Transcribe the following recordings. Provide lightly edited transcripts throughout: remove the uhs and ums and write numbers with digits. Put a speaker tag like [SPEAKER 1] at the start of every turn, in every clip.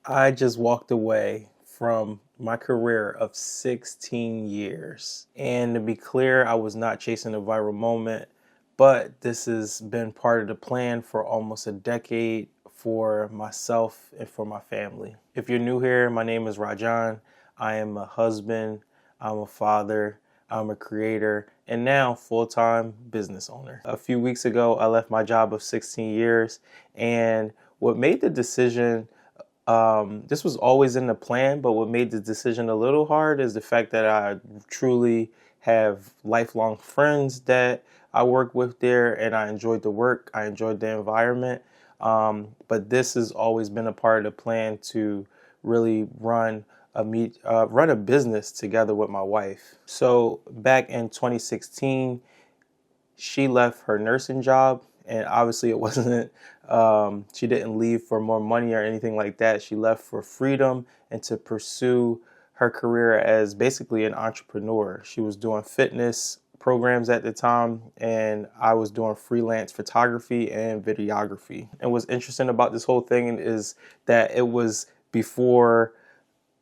[SPEAKER 1] I just walked away from my career of 16 years. And to be clear, I was not chasing a viral moment, but this has been part of the plan for almost a decade for myself and for my family. If you're new here, my name is Rajohn. I am a husband, I'm a father, I'm a creator, and now full-time business owner. A few weeks ago, I left my job of 16 years, and what made the decision this was always in the plan, but what made the decision a little hard is the fact that I truly have lifelong friends that I work with there, and I enjoyed the work, I enjoyed the environment. But this has always been a part of the plan to really run a business together with my wife. So back in 2016, she left her nursing job, and obviously it wasn't she didn't leave for more money or anything like that. She left for freedom and to pursue her career as basically an entrepreneur. She was doing fitness programs at the time, and I was doing freelance photography and videography. And what's interesting about this whole thing is that it was before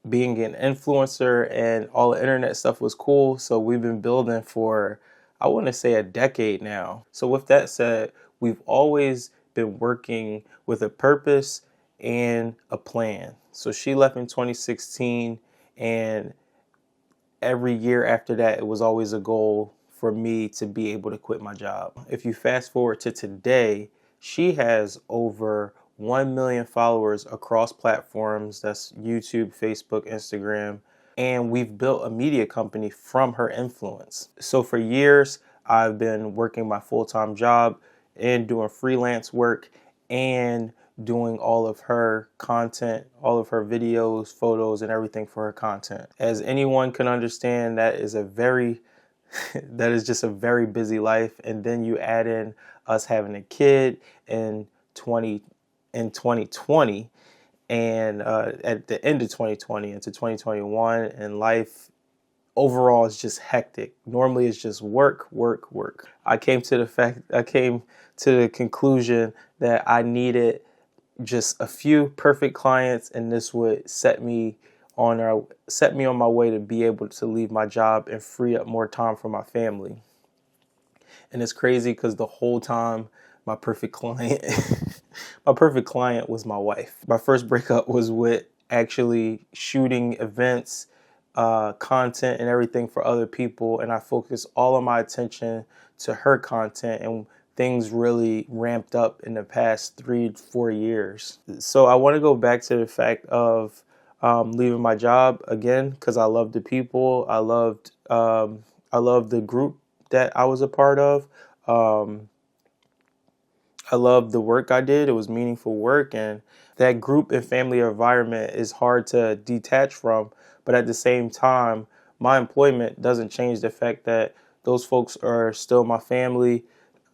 [SPEAKER 1] being an influencer and all the internet stuff was cool. So we've been building for, I want to say, a decade now. So with that said, we've always been working with a purpose and a plan. So she left in 2016, and every year after that, it was always a goal for me to be able to quit my job. If you fast forward to today, she has over 1 million followers across platforms. That's YouTube, Facebook, Instagram. And we've built a media company from her influence. So for years, I've been working my full-time job and doing freelance work and doing all of her content, all of her videos, photos, and everything for her content. As anyone can understand, that is just a very busy life. And then you add in us having a kid in 2020, and at the end of 2020 into 2021, and life overall is just hectic. Normally it's just work, work, work. I came to the conclusion that I needed just a few perfect clients, and this would set me on my way to be able to leave my job and free up more time for my family. And it's crazy because the whole time my perfect client my perfect client was my wife. My first breakup was with actually shooting events, content and everything for other people, and I focused all of my attention to her content, and things really ramped up in the past 3-4 years. So I want to go back to the fact of leaving my job again because I loved the people. I loved the group that I was a part of. I loved the work I did. It was meaningful work, and that group and family environment is hard to detach from. But at the same time, my employment doesn't change the fact that those folks are still my family.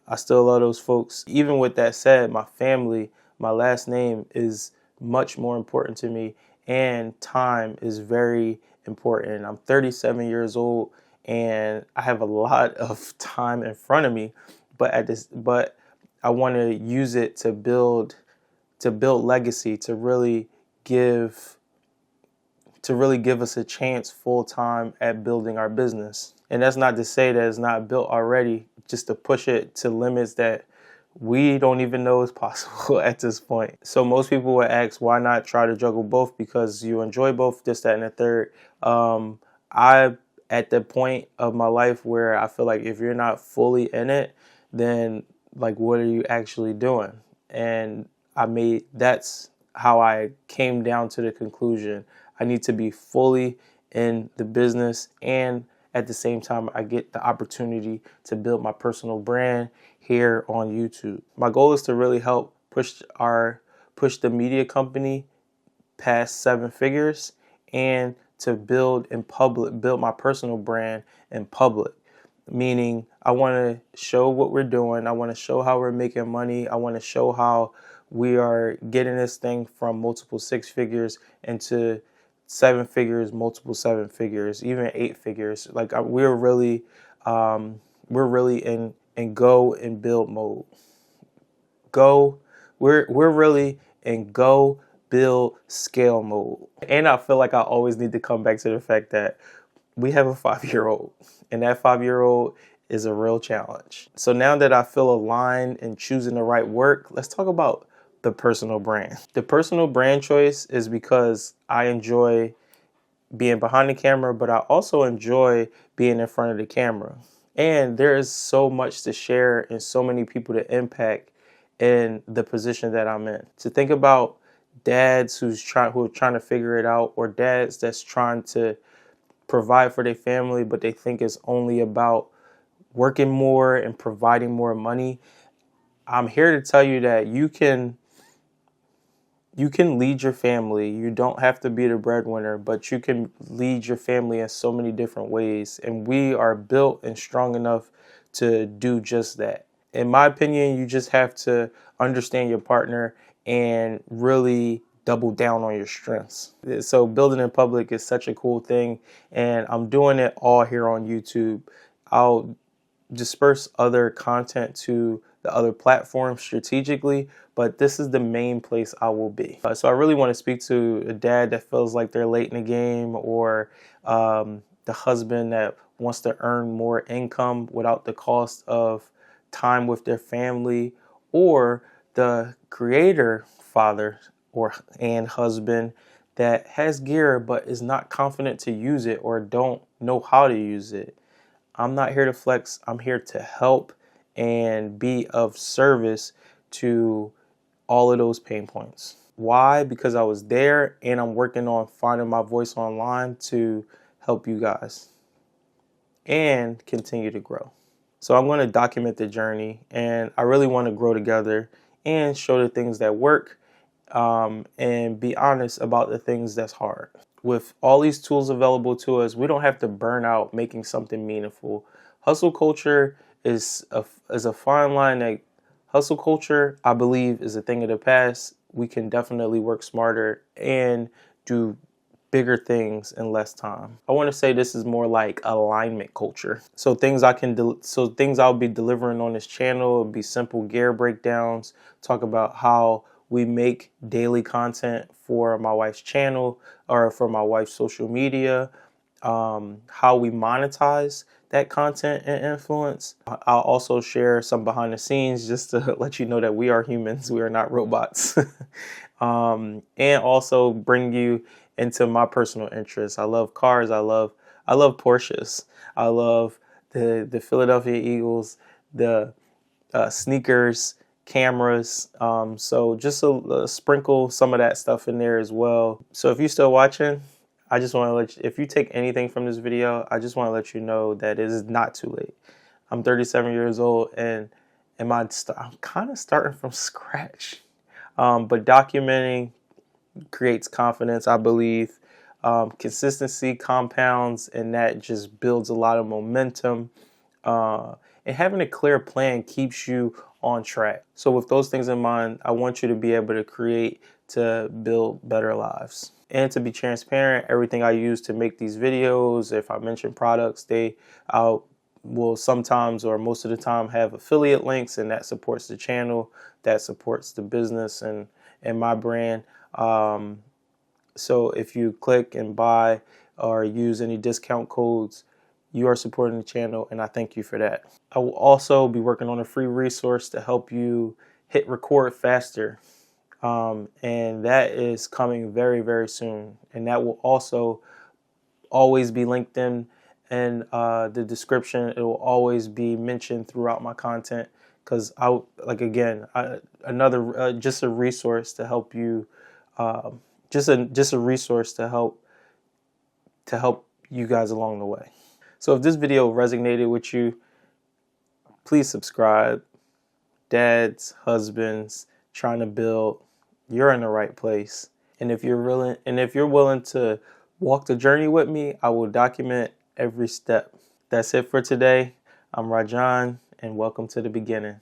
[SPEAKER 1] I still love those folks. Even with that said, my family, my last name is much more important to me, and time is very important. I'm 37 years old, and I have a lot of time in front of me, but I want to use it to build legacy, to really give us a chance full time at building our business. And that's not to say that it's not built already, just to push it to limits that we don't even know is possible at this point. So most people would ask, why not try to juggle both? Because you enjoy both, this, that, and the third. I at the point of my life where I feel like if you're not fully in it, then like, what are you actually doing? And that's how I came down to the conclusion. I need to be fully in the business, and at the same time, I get the opportunity to build my personal brand here on YouTube. My goal is to really help push the media company past 7 figures, and to build my personal brand in public. Meaning, I want to show what we're doing. I want to show how we're making money. I want to show how we are getting this thing from multiple 6 figures into 7 figures, multiple 7 figures, even 8 figures. Like we're really in go and build mode. We're really in go, build scale mode. And I feel like I always need to come back to the fact that we have a 5-year-old, and that 5-year-old is a real challenge. So now that I feel aligned in choosing the right work, let's talk about the personal brand. The personal brand choice is because I enjoy being behind the camera, but I also enjoy being in front of the camera. And there is so much to share and so many people to impact in the position that I'm in. To think about dads who are trying to figure it out, or dads that's trying to provide for their family, but they think it's only about working more and providing more money. I'm here to tell you that you can lead your family. You don't have to be the breadwinner, but you can lead your family in so many different ways. And we are built and strong enough to do just that. In my opinion, you just have to understand your partner and really double down on your strengths. So building in public is such a cool thing, and I'm doing it all here on YouTube. I'll disperse other content to the other platforms strategically, but this is the main place I will be. So I really want to speak to a dad that feels like they're late in the game, or the husband that wants to earn more income without the cost of time with their family, or the creator father and husband that has gear but is not confident to use it or don't know how to use it. I'm not here to flex. I'm here to help and be of service to all of those pain points. Why? Because I was there, and I'm working on finding my voice online to help you guys and continue to grow. So I'm going to document the journey, and I really want to grow together and show the things that work, and be honest about the things that's hard. With all these tools available to us, we don't have to burn out making something meaningful. Hustle culture is a fine line. That hustle culture, I believe, is a thing of the past. We can definitely work smarter and do bigger things in less time. I want to say this is more like alignment culture. So things I'll be delivering on this channel will be simple gear breakdowns, talk about how we make daily content for my wife's channel or for my wife's social media, how we monetize that content and influence. I'll also share some behind the scenes just to let you know that we are humans, we are not robots. And also bring you into my personal interests. I love cars. I love Porsches. I love the Philadelphia Eagles, the sneakers, cameras. So just a sprinkle some of that stuff in there as well. So if you're still watching, I just want to if you take anything from this video, I just want to let you know that it is not too late. I'm 37 years old, and I'm kind of starting from scratch. But documenting creates confidence, I believe. Consistency compounds, and that just builds a lot of momentum. And having a clear plan keeps you on track. So with those things in mind, I want you to be able to create to build better lives. And to be transparent, everything I use to make these videos, if I mention products, I will sometimes or most of the time have affiliate links, and that supports the channel, that supports the business and my brand. So if you click and buy or use any discount codes, you are supporting the channel, and I thank you for that. I will also be working on a free resource to help you hit record faster. And that is coming very, very soon. And that will also always be linked in the description. It will always be mentioned throughout my content, because just a resource to help you, just a resource to help you guys along the way. So if this video resonated with you, please subscribe. Dads, husbands, trying to build, you're in the right place. And if you're willing to walk the journey with me, I will document every step. That's it for today. I'm Rajohn, and welcome to the beginning.